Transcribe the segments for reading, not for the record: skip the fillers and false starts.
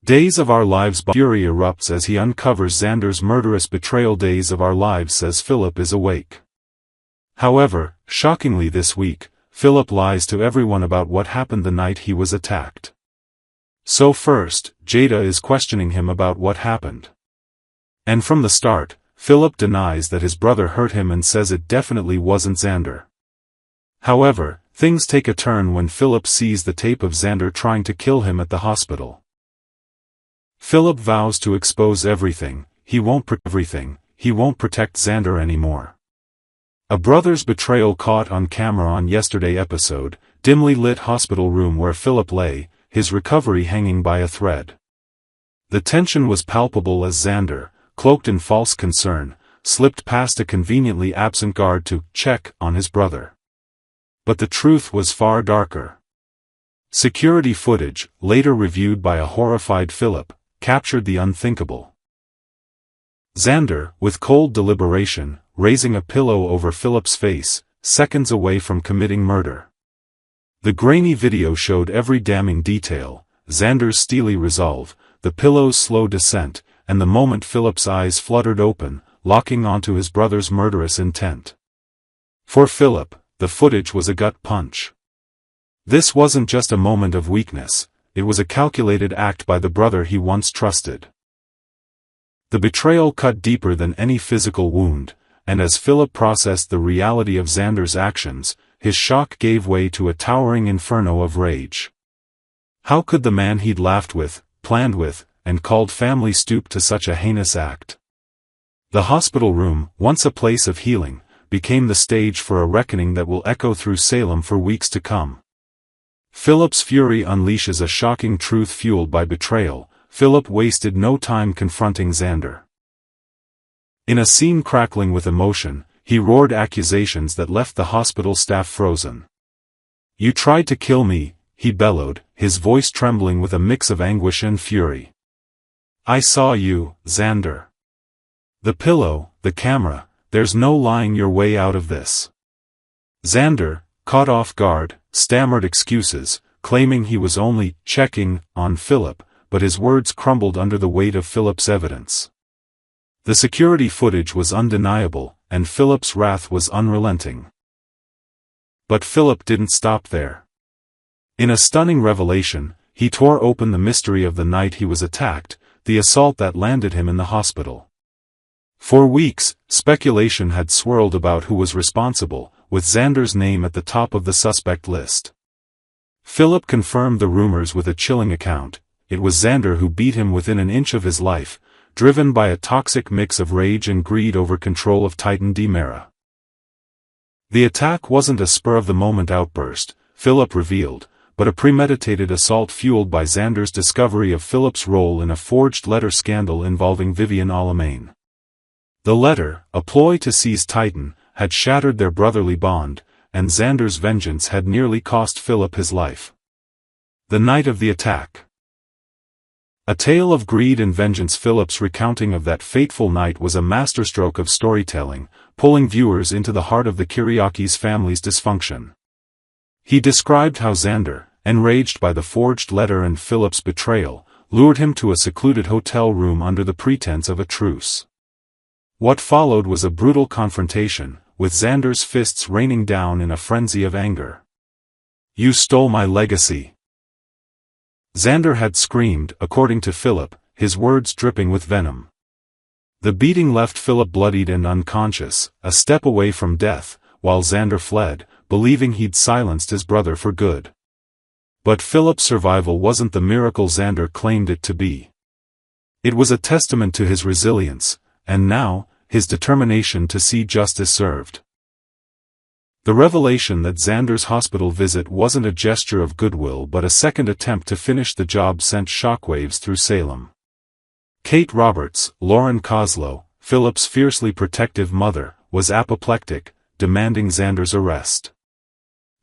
Days of Our Lives. Fury erupts as he uncovers Xander's murderous betrayal. Days of Our Lives says Philip is awake. However, shockingly this week, Philip lies to everyone about what happened the night he was attacked. So first, Jada is questioning him about what happened. And from the start, Philip denies that his brother hurt him and says it definitely wasn't Xander. However, things take a turn when Philip sees the tape of Xander trying to kill him at the hospital. Philip vows to expose everything. He won't protect Xander anymore. A brother's betrayal caught on camera on yesterday's episode, dimly lit hospital room where Philip lay, his recovery hanging by a thread. The tension was palpable as Xander, cloaked in false concern, slipped past a conveniently absent guard to check on his brother. But the truth was far darker. Security footage, later reviewed by a horrified Philip, captured the unthinkable. Xander, with cold deliberation, raising a pillow over Philip's face, seconds away from committing murder. The grainy video showed every damning detail: Xander's steely resolve, the pillow's slow descent, and the moment Philip's eyes fluttered open, locking onto his brother's murderous intent. For Philip, the footage was a gut punch. This wasn't just a moment of weakness, it was a calculated act by the brother he once trusted. The betrayal cut deeper than any physical wound, and as Philip processed the reality of Xander's actions, his shock gave way to a towering inferno of rage. How could the man he'd laughed with, planned with, and called family stoop to such a heinous act? The hospital room, once a place of healing, became the stage for a reckoning that will echo through Salem for weeks to come. Philip's fury unleashes a shocking truth fueled by betrayal. Philip wasted no time confronting Xander. In a scene crackling with emotion, he roared accusations that left the hospital staff frozen. "You tried to kill me," he bellowed, his voice trembling with a mix of anguish and fury. "I saw you, Xander. The pillow, the camera, there's no lying your way out of this." Xander, caught off guard, stammered excuses, claiming he was only checking on Philip, but his words crumbled under the weight of Philip's evidence. The security footage was undeniable, and Philip's wrath was unrelenting. But Philip didn't stop there. In a stunning revelation, he tore open the mystery of the night he was attacked, the assault that landed him in the hospital. For weeks, speculation had swirled about who was responsible, with Xander's name at the top of the suspect list. Philip confirmed the rumors with a chilling account. It was Xander who beat him within an inch of his life, driven by a toxic mix of rage and greed over control of Titan Demera. The attack wasn't a spur-of-the-moment outburst, Philip revealed, but a premeditated assault fueled by Xander's discovery of Philip's role in a forged letter scandal involving Vivian Alamain. The letter, a ploy to seize Titan, had shattered their brotherly bond, and Xander's vengeance had nearly cost Philip his life. The night of the attack. A tale of greed and vengeance. Philip's recounting of that fateful night was a masterstroke of storytelling, pulling viewers into the heart of the Kiriakis family's dysfunction. He described how Xander, enraged by the forged letter and Philip's betrayal, lured him to a secluded hotel room under the pretense of a truce. What followed was a brutal confrontation, with Xander's fists raining down in a frenzy of anger. "You stole my legacy!" Xander had screamed, according to Philip, his words dripping with venom. The beating left Philip bloodied and unconscious, a step away from death, while Xander fled, believing he'd silenced his brother for good. But Philip's survival wasn't the miracle Xander claimed it to be. It was a testament to his resilience, and now, his determination to see justice served. The revelation that Xander's hospital visit wasn't a gesture of goodwill but a second attempt to finish the job sent shockwaves through Salem. Kate Roberts, Lauren Koslow, Philip's fiercely protective mother, was apoplectic, demanding Xander's arrest.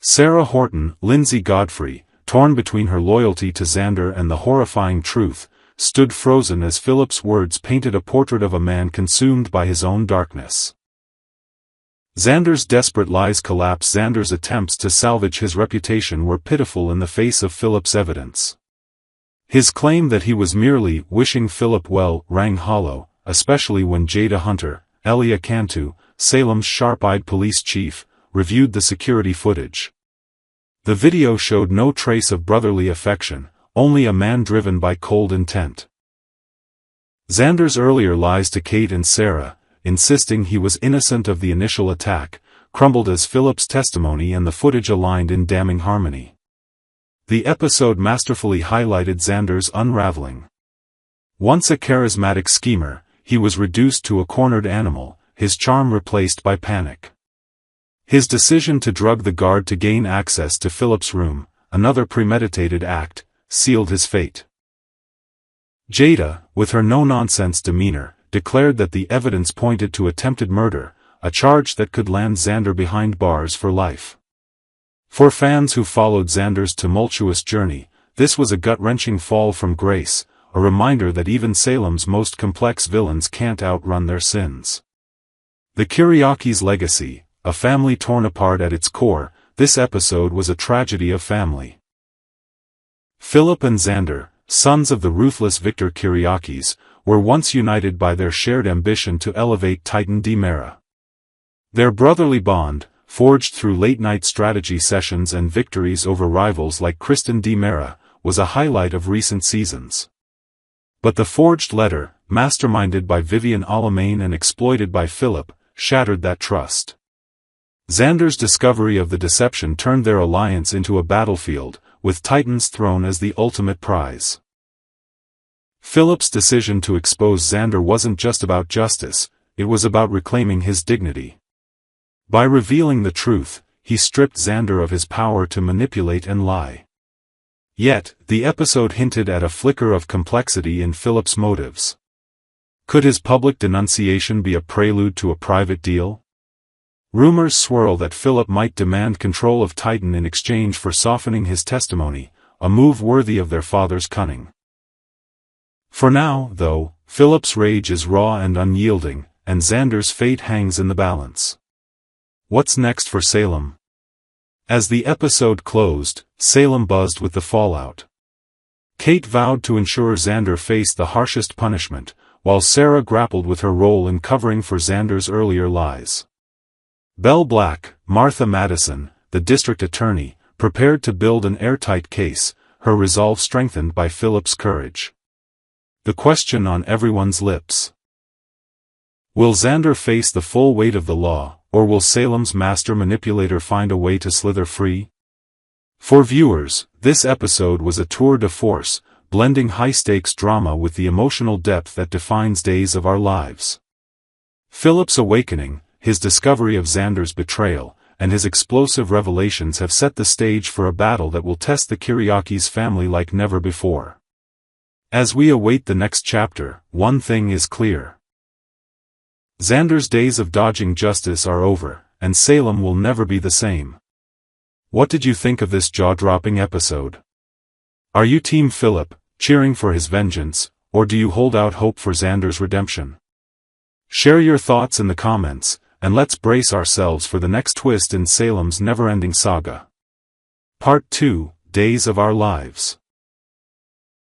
Sarah Horton, Lindsay Godfrey, torn between her loyalty to Xander and the horrifying truth, stood frozen as Philip's words painted a portrait of a man consumed by his own darkness. Xander's desperate lies collapsed. Xander's attempts to salvage his reputation were pitiful in the face of Philip's evidence. His claim that he was merely wishing Philip well rang hollow, especially when Jada Hunter, Elia Cantu, Salem's sharp-eyed police chief, reviewed the security footage. The video showed no trace of brotherly affection, only a man driven by cold intent. Xander's earlier lies to Kate and Sarah, insisting he was innocent of the initial attack, crumbled as Philip's testimony and the footage aligned in damning harmony. The episode masterfully highlighted Xander's unraveling. Once a charismatic schemer, he was reduced to a cornered animal, his charm replaced by panic. His decision to drug the guard to gain access to Philip's room, another premeditated act, sealed his fate. Jada, with her no-nonsense demeanor, declared that the evidence pointed to attempted murder, a charge that could land Xander behind bars for life. For fans who followed Xander's tumultuous journey, this was a gut-wrenching fall from grace, a reminder that even Salem's most complex villains can't outrun their sins. The Kiriakis' legacy, a family torn apart at its core, this episode was a tragedy of family. Philip and Xander, sons of the ruthless Victor Kiriakis, were once united by their shared ambition to elevate Titan DiMera. Their brotherly bond, forged through late-night strategy sessions and victories over rivals like Kristen DiMera, was a highlight of recent seasons. But the forged letter, masterminded by Vivian Alamain and exploited by Philip, shattered that trust. Xander's discovery of the deception turned their alliance into a battlefield, with Titan's throne as the ultimate prize. Philip's decision to expose Xander wasn't just about justice, it was about reclaiming his dignity. By revealing the truth, he stripped Xander of his power to manipulate and lie. Yet, the episode hinted at a flicker of complexity in Philip's motives. Could his public denunciation be a prelude to a private deal? Rumors swirl that Philip might demand control of Titan in exchange for softening his testimony, a move worthy of their father's cunning. For now, though, Philip's rage is raw and unyielding, and Xander's fate hangs in the balance. What's next for Salem? As the episode closed, Salem buzzed with the fallout. Kate vowed to ensure Xander faced the harshest punishment, while Sarah grappled with her role in covering for Xander's earlier lies. Belle Black, Martha Madison, the district attorney, prepared to build an airtight case, her resolve strengthened by Philip's courage. The question on everyone's lips. Will Xander face the full weight of the law, or will Salem's master manipulator find a way to slither free? For viewers, this episode was a tour de force, blending high-stakes drama with the emotional depth that defines Days of Our Lives. Philip's awakening, his discovery of Xander's betrayal, and his explosive revelations have set the stage for a battle that will test the Kiriakis family like never before. As we await the next chapter, one thing is clear. Xander's days of dodging justice are over, and Salem will never be the same. What did you think of this jaw-dropping episode? Are you Team Philip, cheering for his vengeance, or do you hold out hope for Xander's redemption? Share your thoughts in the comments, and let's brace ourselves for the next twist in Salem's never-ending saga. Part 2, Days of Our Lives.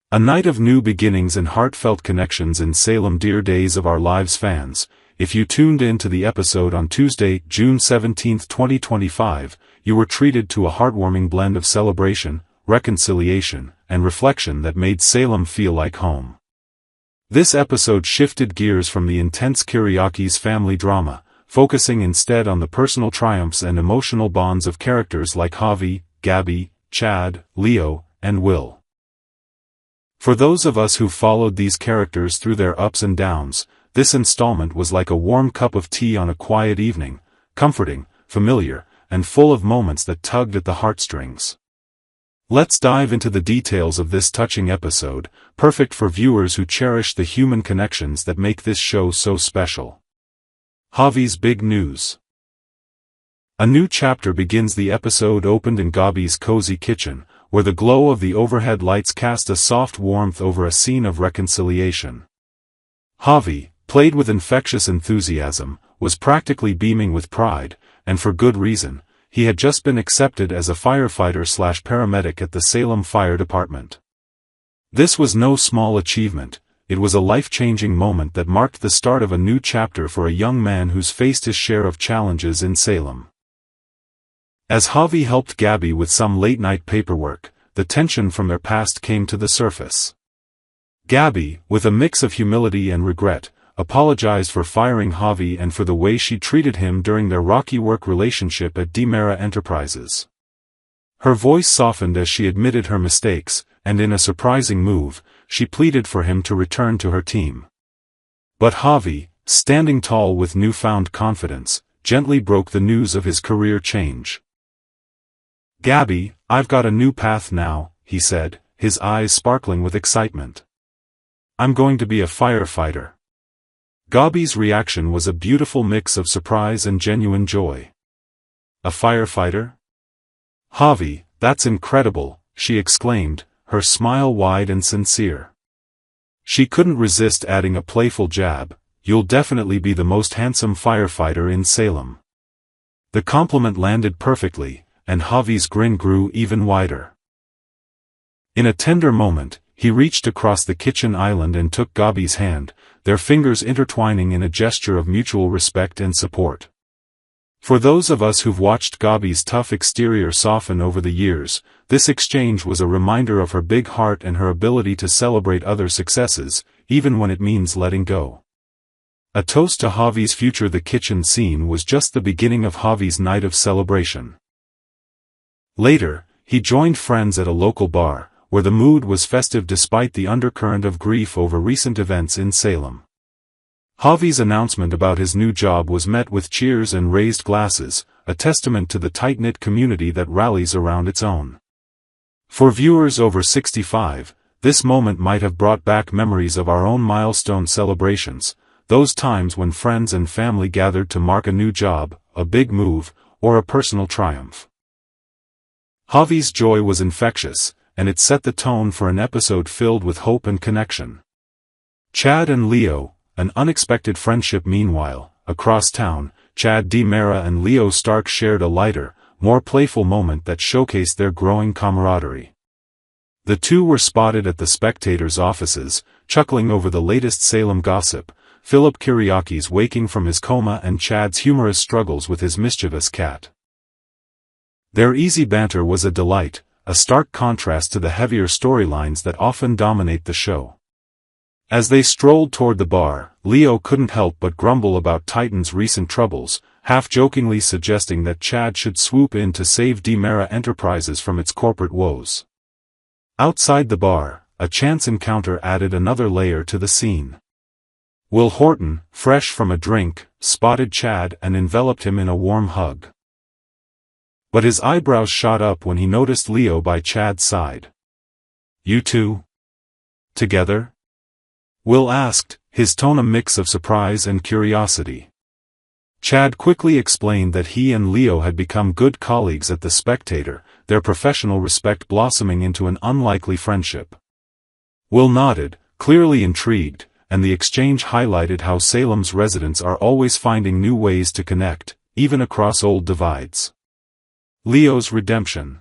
A night of new beginnings and heartfelt connections in Salem. Dear Days of Our Lives fans, if you tuned in to the episode on Tuesday, June 17, 2025, you were treated to a heartwarming blend of celebration, reconciliation, and reflection that made Salem feel like home. This episode shifted gears from the intense Kiriakis family drama, focusing instead on the personal triumphs and emotional bonds of characters like Javi, Gabby, Chad, Leo, and Will. For those of us who followed these characters through their ups and downs, this installment was like a warm cup of tea on a quiet evening, comforting, familiar, and full of moments that tugged at the heartstrings. Let's dive into the details of this touching episode, perfect for viewers who cherish the human connections that make this show so special. Javi's big news. A new chapter begins. The episode opened in Gabby's cozy kitchen, where the glow of the overhead lights cast a soft warmth over a scene of reconciliation. Javi, played with infectious enthusiasm, was practically beaming with pride, and for good reason. He had just been accepted as a firefighter/paramedic at the Salem Fire Department. This was no small achievement. It was a life-changing moment that marked the start of a new chapter for a young man who's faced his share of challenges in Salem. As Javi helped Gabby with some late-night paperwork, the tension from their past came to the surface. Gabby, with a mix of humility and regret, apologized for firing Javi and for the way she treated him during their rocky work relationship at DiMera Enterprises. Her voice softened as she admitted her mistakes, and in a surprising move, she pleaded for him to return to her team. But Javi, standing tall with newfound confidence, gently broke the news of his career change. "Gabby, I've got a new path now," he said, his eyes sparkling with excitement. "I'm going to be a firefighter." Gabby's reaction was a beautiful mix of surprise and genuine joy. "A firefighter? Javi, that's incredible," she exclaimed, her smile wide and sincere. She couldn't resist adding a playful jab, "You'll definitely be the most handsome firefighter in Salem." The compliment landed perfectly, and Javi's grin grew even wider. In a tender moment, he reached across the kitchen island and took Gabby's hand, their fingers intertwining in a gesture of mutual respect and support. For those of us who've watched Gabby's tough exterior soften over the years, this exchange was a reminder of her big heart and her ability to celebrate other successes, even when it means letting go. A toast to Javi's future. The kitchen scene was just the beginning of Javi's night of celebration. Later, he joined friends at a local bar, where the mood was festive despite the undercurrent of grief over recent events in Salem. Javi's announcement about his new job was met with cheers and raised glasses, a testament to the tight-knit community that rallies around its own. For viewers over 65, this moment might have brought back memories of our own milestone celebrations, those times when friends and family gathered to mark a new job, a big move, or a personal triumph. Javi's joy was infectious, and it set the tone for an episode filled with hope and connection. Chad and Leo, an unexpected friendship. Meanwhile, across town, Chad DiMera and Leo Stark shared a lighter, more playful moment that showcased their growing camaraderie. The two were spotted at the Spectator's offices, chuckling over the latest Salem gossip, Philip Kiriakis waking from his coma and Chad's humorous struggles with his mischievous cat. Their easy banter was a delight, a stark contrast to the heavier storylines that often dominate the show. As they strolled toward the bar, Leo couldn't help but grumble about Titan's recent troubles, half-jokingly suggesting that Chad should swoop in to save DiMera Enterprises from its corporate woes. Outside the bar, a chance encounter added another layer to the scene. Will Horton, fresh from a drink, spotted Chad and enveloped him in a warm hug. But his eyebrows shot up when he noticed Leo by Chad's side. "You two? Together?" Will asked, his tone a mix of surprise and curiosity. Chad quickly explained that he and Leo had become good colleagues at the Spectator, their professional respect blossoming into an unlikely friendship. Will nodded, clearly intrigued, and the exchange highlighted how Salem's residents are always finding new ways to connect, even across old divides. Leo's redemption.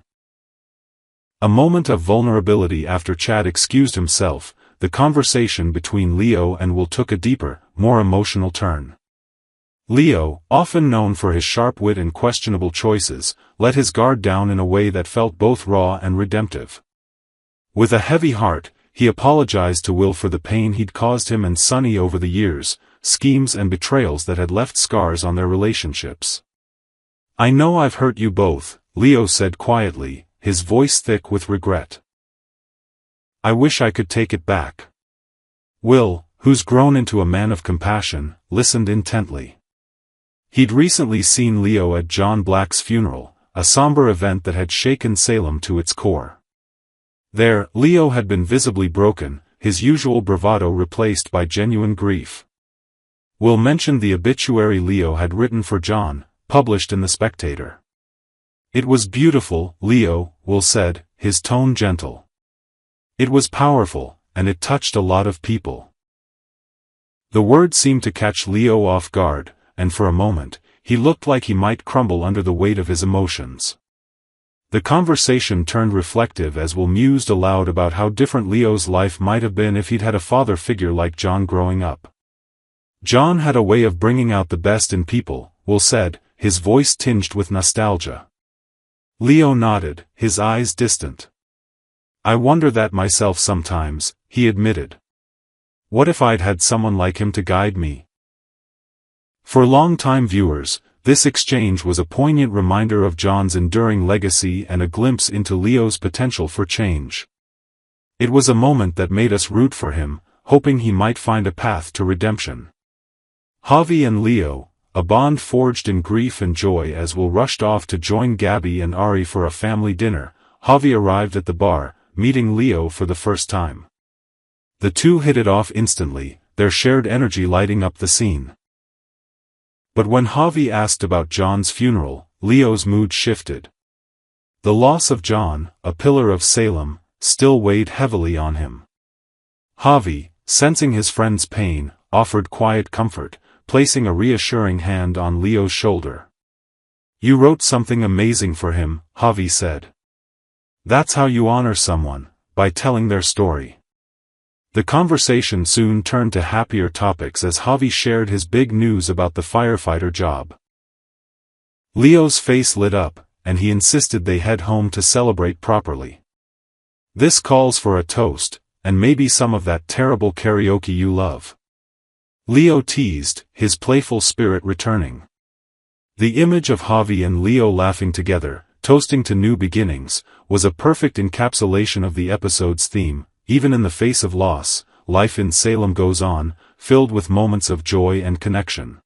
A moment of vulnerability after Chad excused himself, the conversation between Leo and Will took a deeper, more emotional turn. Leo, often known for his sharp wit and questionable choices, let his guard down in a way that felt both raw and redemptive. With a heavy heart, he apologized to Will for the pain he'd caused him and Sonny over the years, schemes and betrayals that had left scars on their relationships. "I know I've hurt you both," Leo said quietly, his voice thick with regret. "I wish I could take it back." Will, who's grown into a man of compassion, listened intently. He'd recently seen Leo at John Black's funeral, a somber event that had shaken Salem to its core. There, Leo had been visibly broken, his usual bravado replaced by genuine grief. Will mentioned the obituary Leo had written for John, published in The Spectator. "It was beautiful, Leo," Will said, his tone gentle. "It was powerful, and it touched a lot of people." The word seemed to catch Leo off guard, and for a moment, he looked like he might crumble under the weight of his emotions. The conversation turned reflective as Will mused aloud about how different Leo's life might have been if he'd had a father figure like John growing up. John had a way of bringing out the best in people, Will said, his voice tinged with nostalgia. Leo nodded, his eyes distant. I wonder that myself sometimes, he admitted. What if I'd had someone like him to guide me? For long-time viewers, this exchange was a poignant reminder of John's enduring legacy and a glimpse into Leo's potential for change. It was a moment that made us root for him, hoping he might find a path to redemption. Javi and Leo, a bond forged in grief and joy as Will rushed off to join Gabby and Ari for a family dinner. Javi arrived at the bar, meeting Leo for the first time. The two hit it off instantly, their shared energy lighting up the scene. But when Javi asked about John's funeral, Leo's mood shifted. The loss of John, a pillar of Salem, still weighed heavily on him. Javi, sensing his friend's pain, offered quiet comfort, placing a reassuring hand on Leo's shoulder. You wrote something amazing for him, Javi said. That's how you honor someone, by telling their story. The conversation soon turned to happier topics as Javi shared his big news about the firefighter job. Leo's face lit up, and he insisted they head home to celebrate properly. This calls for a toast, and maybe some of that terrible karaoke you love. Leo teased, his playful spirit returning. The image of Javi and Leo laughing together, toasting to new beginnings, was a perfect encapsulation of the episode's theme. Even in the face of loss, life in Salem goes on, filled with moments of joy and connection.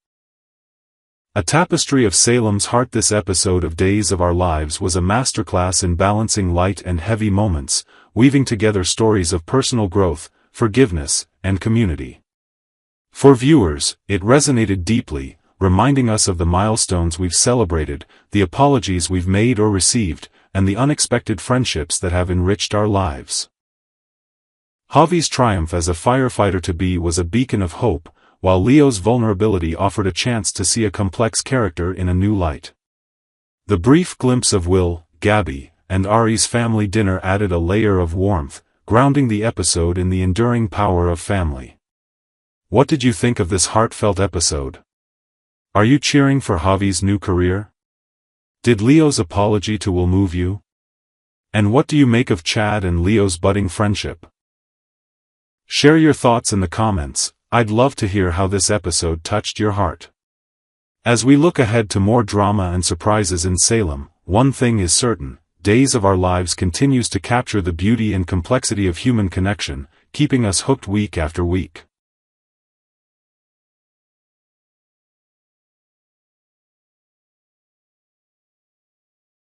A tapestry of Salem's heart. This episode of Days of Our Lives was a masterclass in balancing light and heavy moments, weaving together stories of personal growth, forgiveness, and community. For viewers, it resonated deeply, reminding us of the milestones we've celebrated, the apologies we've made or received, and the unexpected friendships that have enriched our lives. Javi's triumph as a firefighter-to-be was a beacon of hope, while Leo's vulnerability offered a chance to see a complex character in a new light. The brief glimpse of Will, Gabby, and Ari's family dinner added a layer of warmth, grounding the episode in the enduring power of family. What did you think of this heartfelt episode? Are you cheering for Javi's new career? Did Leo's apology to Will move you? And what do you make of Chad and Leo's budding friendship? Share your thoughts in the comments. I'd love to hear how this episode touched your heart. As we look ahead to more drama and surprises in Salem, one thing is certain: Days of Our Lives continues to capture the beauty and complexity of human connection, keeping us hooked week after week.